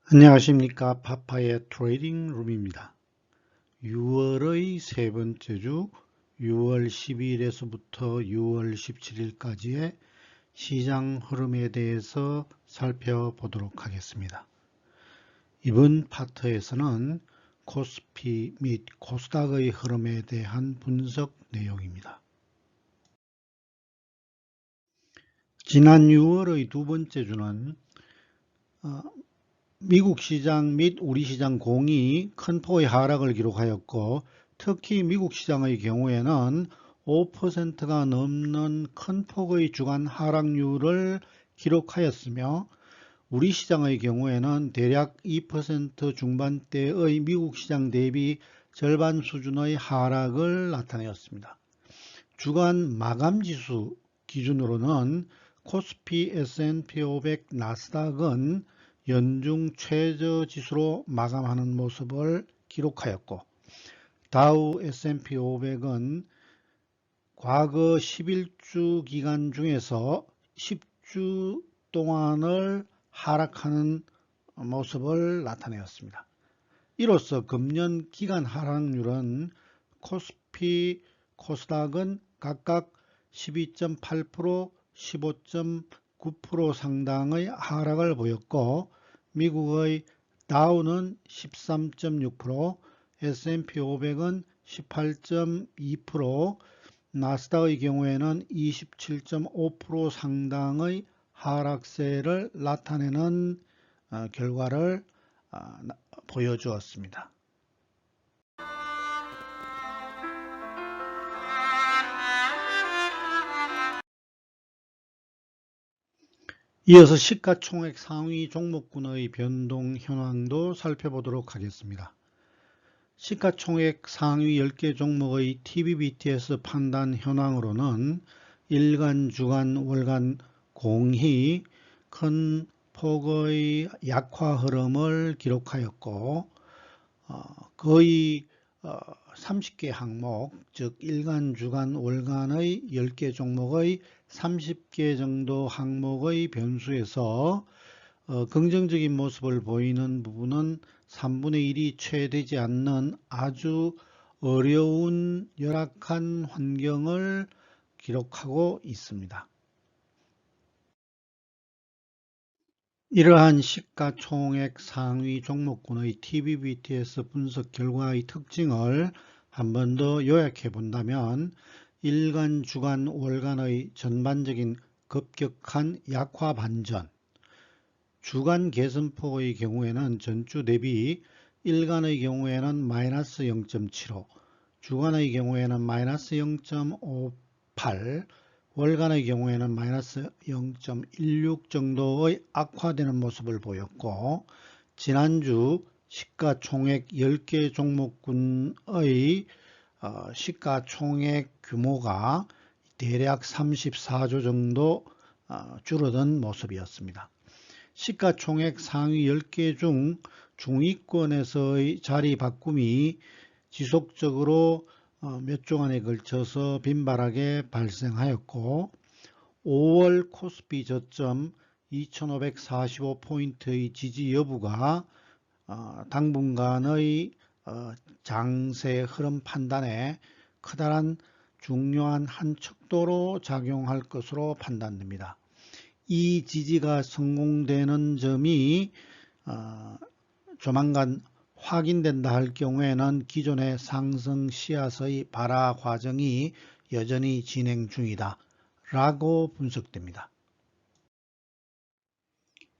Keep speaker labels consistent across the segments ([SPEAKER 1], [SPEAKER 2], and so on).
[SPEAKER 1] 안녕하십니까. 파파의 트레이딩 룸입니다. 6월의 세 번째 주 6월 12일에서부터 6월 17일까지의 시장 흐름에 대해서 살펴보도록 하겠습니다. 이번 파트에서는 코스피 및 코스닥의 흐름에 대한 분석 내용입니다. 지난 6월의 두 번째 주는 미국 시장 및 우리 시장 공이 큰 폭의 하락을 기록하였고, 특히 미국 시장의 경우에는 5%가 넘는 큰 폭의 주간 하락률을 기록하였으며, 우리 시장의 경우에는 대략 2% 중반대의 미국 시장 대비 절반 수준의 하락을 나타내었습니다. 주간 마감 지수 기준으로는 코스피, S&P 500, 나스닥은 연중 최저 지수로 마감하는 모습을 기록하였고, 다우 S&P 500은 과거 11주 기간 중에서 10주 동안을 하락하는 모습을 나타내었습니다. 이로써 금년 기간 하락률은 코스피, 코스닥은 각각 12.8%, 15.9% 상당의 하락을 보였고, 미국의 다우는 13.6%, S&P 500은 18.2%, 나스닥의 경우에는 27.5% 상당의 하락세를 나타내는 결과를 보여주었습니다. 이어서 시가총액 상위 종목군의 변동 현황도 살펴보도록 하겠습니다. 시가총액 상위 10개 종목의 TVBTS 판단 현황으로는 일간, 주간, 월간 공히 큰 폭의 약화 흐름을 기록하였고, 거의 30개 항목, 즉 일간, 주간, 월간의 10개 종목의 30개 정도 항목의 변수에서 긍정적인 모습을 보이는 부분은 3분의 1이 채 되지 않는 아주 어려운 열악한 환경을 기록하고 있습니다. 이러한 시가총액 상위 종목군의 TVBTS 분석 결과의 특징을 한 번 더 요약해 본다면, 일간, 주간, 월간의 전반적인 급격한 약화 반전, 주간 개선폭의 경우에는 전주 대비 일간의 경우에는 마이너스 0.75, 주간의 경우에는 마이너스 0.58, 월간의 경우에는 마이너스 0.16 정도의 악화되는 모습을 보였고, 지난주 시가총액 10개 종목군의 시가총액 규모가 대략 34조 정도 줄어든 모습이었습니다. 시가총액 상위 10개 중 중위권에서의 자리 바꿈이 지속적으로 몇 주간에 걸쳐서 빈발하게 발생하였고, 5월 코스피 저점 2545포인트의 지지 여부가 당분간의 장세 흐름 판단에 커다란 중요한 한 척도로 작용할 것으로 판단됩니다. 이 지지가 성공되는 점이 조만간 확인된다 할 경우에는 기존의 상승 씨앗의 발화 과정이 여전히 진행 중이다 라고 분석됩니다.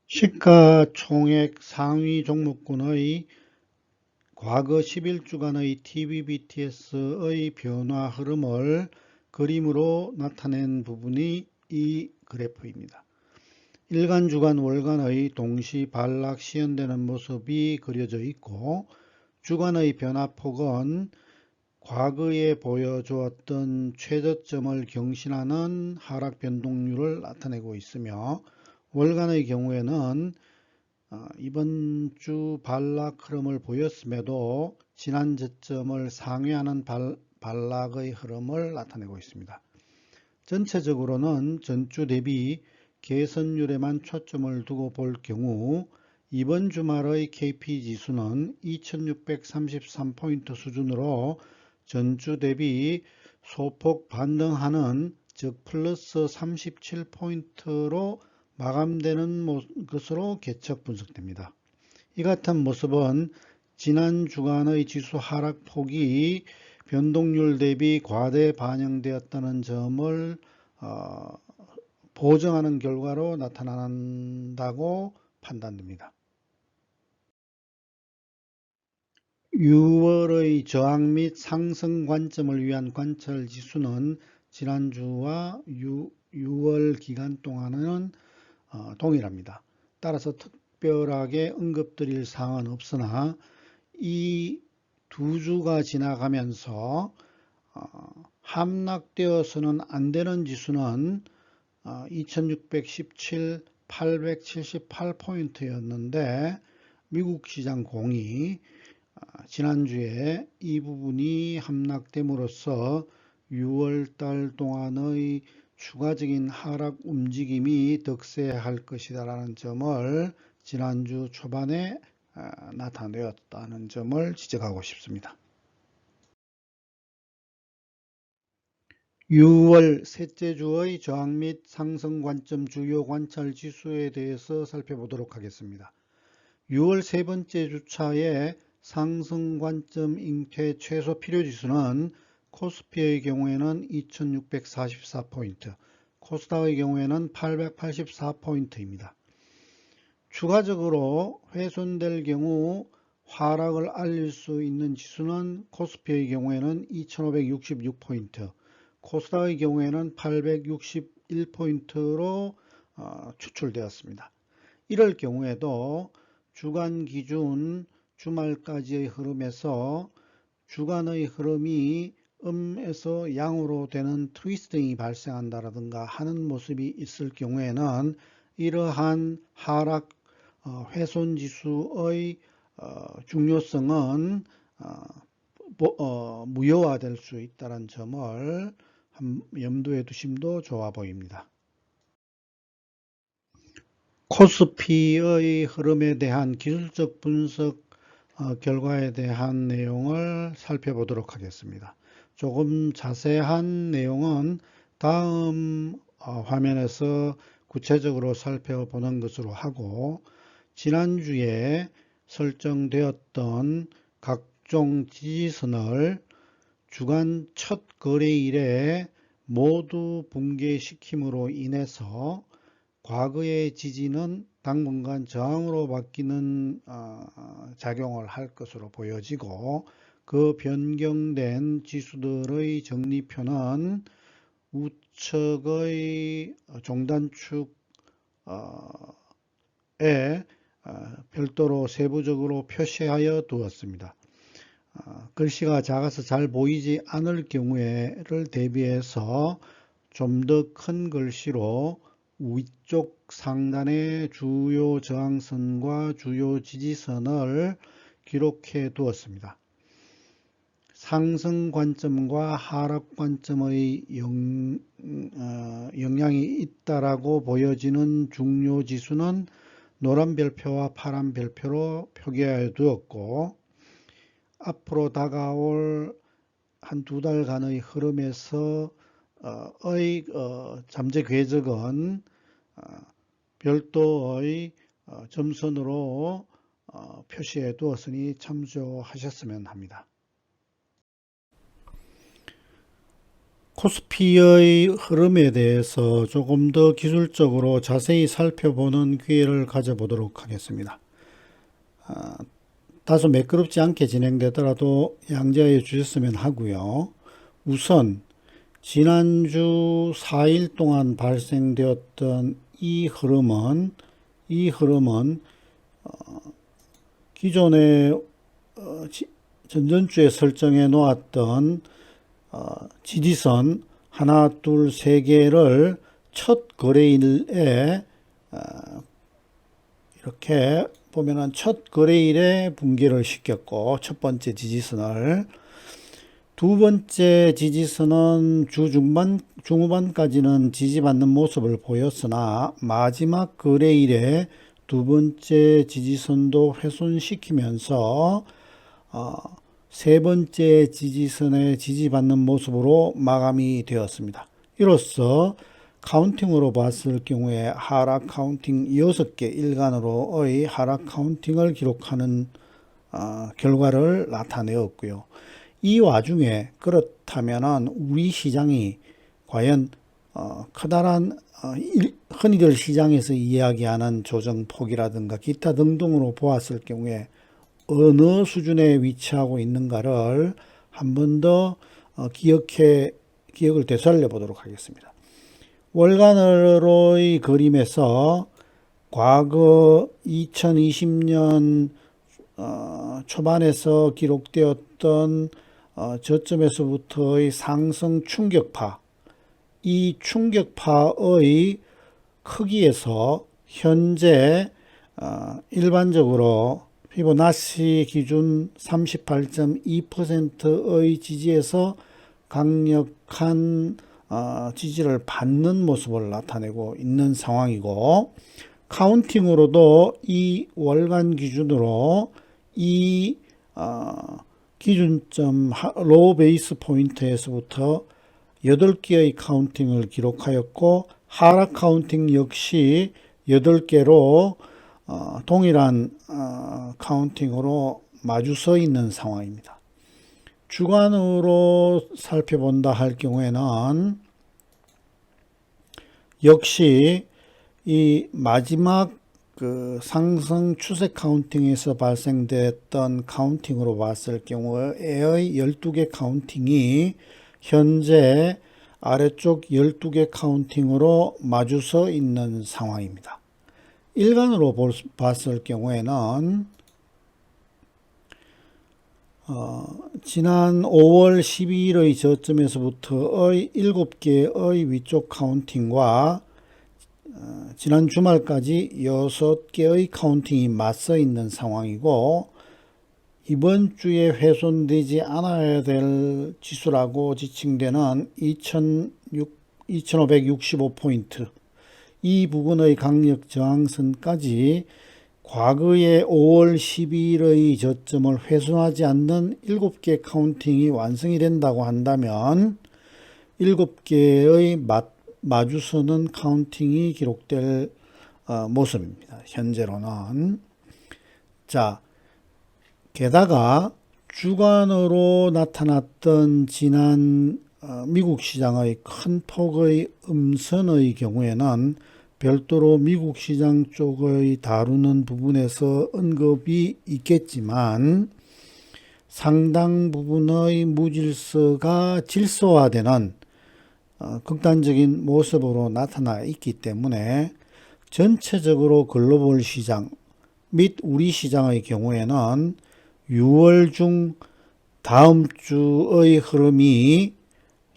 [SPEAKER 1] 시가총액 상위 종목군의 과거 11주간의 TVBTS의 변화 흐름을 그림으로 나타낸 부분이 이 그래프입니다. 일간, 주간, 월간의 동시 반락 시현되는 모습이 그려져 있고, 주간의 변화폭은 과거에 보여주었던 최저점을 경신하는 하락 변동률을 나타내고 있으며, 월간의 경우에는 이번 주 반락 흐름을 보였음에도 지난 저점을 상회하는 반락의 흐름을 나타내고 있습니다. 전체적으로는 전주 대비 개선율에만 초점을 두고 볼 경우 이번 주말의 KP 지수는 2633포인트 수준으로 전주 대비 소폭 반등하는, 즉 플러스 37포인트로 마감되는 것으로 개측 분석됩니다. 이 같은 모습은 지난 주간의 지수 하락폭이 변동률 대비 과대 반영되었다는 점을 보정하는 결과로 나타난다고 판단됩니다. 6월의 저항 및 상승 관점을 위한 관찰 지수는 지난주와 6월 기간 동안은 동일합니다. 따라서 특별하게 언급드릴 사항은 없으나 이 두 주가 지나가면서 함락되어서는 안 되는 지수는 2617, 878포인트였는데 미국 시장 공이 지난주에 이 부분이 함락됨으로써 6월달 동안의 추가적인 하락 움직임이 득세할 것이다라는 점을 지난주 초반에 나타내었다는 점을 지적하고 싶습니다. 6월 셋째 주의 저항 및 상승 관점 주요 관찰 지수에 대해서 살펴보도록 하겠습니다. 6월 세 번째 주차에 상승 관점 잉태 최소 필요 지수는 코스피의 경우에는 2644포인트, 코스닥의 경우에는 884포인트입니다. 추가적으로 훼손될 경우 하락을 알릴 수 있는 지수는 코스피의 경우에는 2566포인트, 코스닥의 경우에는 861포인트로 추출되었습니다. 이럴 경우에도 주간 기준 주말까지의 흐름에서 주간의 흐름이 음에서 양으로 되는 트위스팅이 발생한다라든가 하는 모습이 있을 경우에는 이러한 하락 훼손 지수의 중요성은 무효화될 수 있다는 점을 염두에 두심도 좋아 보입니다. 코스피의 흐름에 대한 기술적 분석 결과에 대한 내용을 살펴보도록 하겠습니다. 조금 자세한 내용은 다음 화면에서 구체적으로 살펴보는 것으로 하고, 지난주에 설정되었던 각종 지지선을 주간 첫 거래일에 모두 붕괴시킴으로 인해서 과거의 지지는 당분간 저항으로 바뀌는 작용을 할 것으로 보여지고, 그 변경된 지수들의 정리표는 우측의 종단축에 별도로 세부적으로 표시하여 두었습니다. 글씨가 작아서 잘 보이지 않을 경우에를 대비해서 좀 더 큰 글씨로 위쪽 상단의 주요 저항선과 주요 지지선을 기록해 두었습니다. 상승 관점과 하락 관점의 영향이 있다라고 보여지는 중요 지수는 노란 별표와 파란 별표로 표기하여 두었고, 앞으로 다가올 한 두 달간의 흐름에서 잠재 궤적은 별도의 점선으로 표시해 두었으니 참조하셨으면 합니다. 코스피의 흐름에 대해서 조금 더 기술적으로 자세히 살펴보는 기회를 가져보도록 하겠습니다. 다소 매끄럽지 않게 진행되더라도 양지하여 주셨으면 하고요. 우선 지난주 4일 동안 발생되었던 이 흐름은 기존에 전전주에 설정해 놓았던 지지선 하나, 둘, 세 개를 첫 거래일에 이렇게 보면은 첫 거래일에 붕괴를 시켰고, 첫 번째 지지선을, 두 번째 지지선은 주 중후반까지는 지지받는 모습을 보였으나 마지막 거래일에 두 번째 지지선도 훼손시키면서 세 번째 지지선에 지지받는 모습으로 마감이 되었습니다. 이로써 카운팅으로 봤을 경우에 하락 카운팅 6개 일간으로의 하락 카운팅을 기록하는 결과를 나타내었고요. 이 와중에 그렇다면 우리 시장이 과연 커다란 흔히들 시장에서 이야기하는 조정폭이라든가 기타 등등으로 보았을 경우에 어느 수준에 위치하고 있는가를 한 번 더 기억을 되살려 보도록 하겠습니다. 월간으로의 그림에서 과거 2020년 초반에서 기록되었던 저점에서부터의 상승 충격파, 이 충격파의 크기에서 현재 일반적으로 피보나치 기준 38.2%의 지지에서 강력한 지지를 받는 모습을 나타내고 있는 상황이고, 카운팅으로도 이 월간 기준으로 이 기준점 로우 베이스 포인트에서부터 8개의 카운팅을 기록하였고, 하락 카운팅 역시 8개로 동일한 카운팅으로 마주서 있는 상황입니다. 주간으로 살펴본다 할 경우에는 역시 이 마지막 상승 추세 카운팅에서 발생됐던 카운팅으로 봤을 경우에의 12개 카운팅이 현재 아래쪽 12개 카운팅으로 마주서 있는 상황입니다. 일간으로 봤을 경우에는 지난 5월 12일의 저점에서부터의 7개의 위쪽 카운팅과 지난 주말까지 6개의 카운팅이 맞서 있는 상황이고, 이번 주에 훼손되지 않아야 될 지수라고 지칭되는 2565포인트, 이 부분의 강력 저항선까지 과거의 5월 12일의 저점을 훼손하지 않는 7개 카운팅이 완성이 된다고 한다면 7개의 마주서는 카운팅이 기록될 모습입니다. 현재로는. 자, 게다가 주간으로 나타났던 지난 미국 시장의 큰 폭의 음선의 경우에는 별도로 미국 시장 쪽의 다루는 부분에서 언급이 있겠지만, 상당 부분의 무질서가 질서화되는 극단적인 모습으로 나타나 있기 때문에 전체적으로 글로벌 시장 및 우리 시장의 경우에는 6월 중 다음 주의 흐름이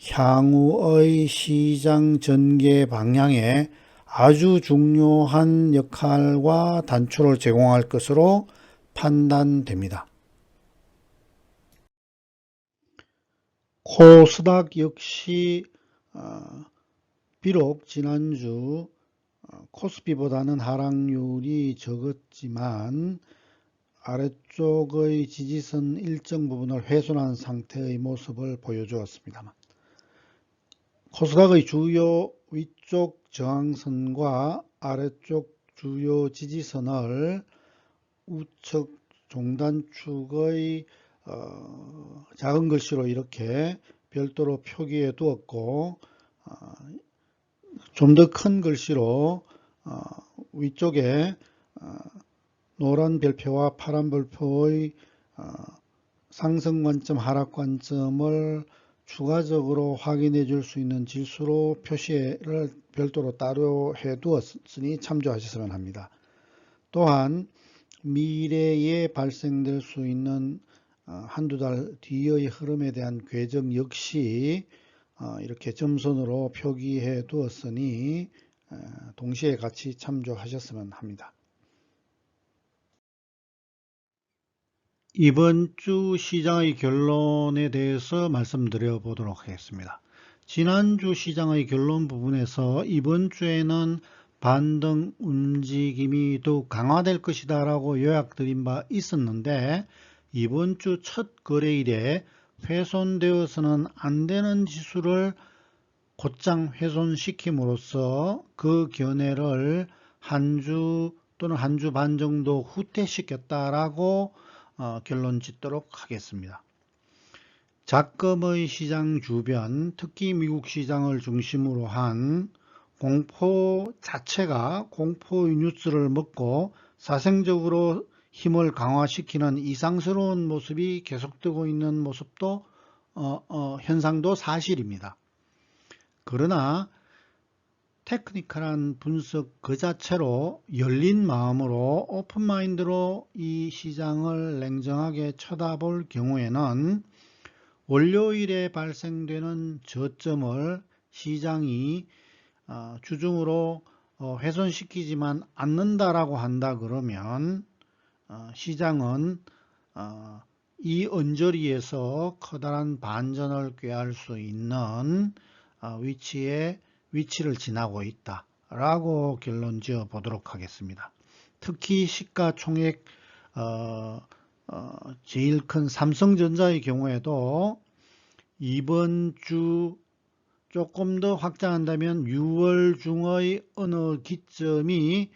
[SPEAKER 1] 향후의 시장 전개 방향에 아주 중요한 역할과 단초를 제공할 것으로 판단됩니다. 코스닥 역시 비록 지난주 코스피보다는 하락률이 적었지만 아래쪽의 지지선 일정 부분을 훼손한 상태의 모습을 보여주었습니다. 코스닥의 주요 위쪽 저항선과 아래쪽 주요 지지선을 우측 종단축의 작은 글씨로 이렇게 별도로 표기해 두었고, 좀 더 큰 글씨로 위쪽에 노란 별표와 파란 별표의 상승 관점, 하락 관점을 추가적으로 확인해 줄 수 있는 지수로 표시를 별도로 따로 해 두었으니 참조하셨으면 합니다. 또한 미래에 발생될 수 있는 한두 달 뒤의 흐름에 대한 궤적 역시 이렇게 점선으로 표기해 두었으니 동시에 같이 참조하셨으면 합니다. 이번 주 시장의 결론에 대해서 말씀드려 보도록 하겠습니다. 지난주 시장의 결론 부분에서 이번 주에는 반등 움직임이 더욱 강화될 것이다 라고 요약드린 바 있었는데, 이번 주 첫 거래일에 훼손되어서는 안 되는 지수를 곧장 훼손시킴으로써 그 견해를 한 주 또는 한 주 반 정도 후퇴시켰다라고 결론 짓도록 하겠습니다. 작금의 시장 주변, 특히 미국 시장을 중심으로 한 공포 자체가 공포의 뉴스를 먹고 사생적으로 힘을 강화시키는 이상스러운 모습이 계속되고 있는 모습도 현상도 사실입니다. 그러나 테크니컬한 분석 그 자체로 열린 마음으로 오픈마인드로 이 시장을 냉정하게 쳐다볼 경우에는 월요일에 발생되는 저점을 시장이 주중으로 훼손시키지만 않는다라고 한다 그러면 시장은 이 언저리에서 커다란 반전을 꾀할 수 있는 위치를 지나고 있다라고 결론 지어 보도록 하겠습니다. 특히 시가총액 제일 큰 삼성전자의 경우에도 이번 주 조금 더 확장한다면 6월 중의 어느 기점이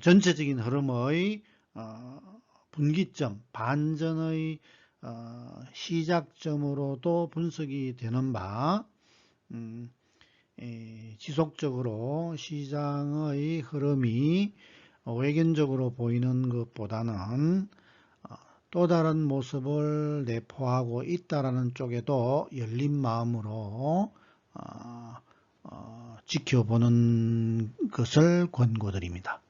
[SPEAKER 1] 전체적인 흐름의 분기점, 반전의 시작점으로도 분석이 되는 바, 지속적으로 시장의 흐름이 외견적으로 보이는 것보다는 또 다른 모습을 내포하고 있다라는 쪽에도 열린 마음으로 지켜보는 것을 권고드립니다.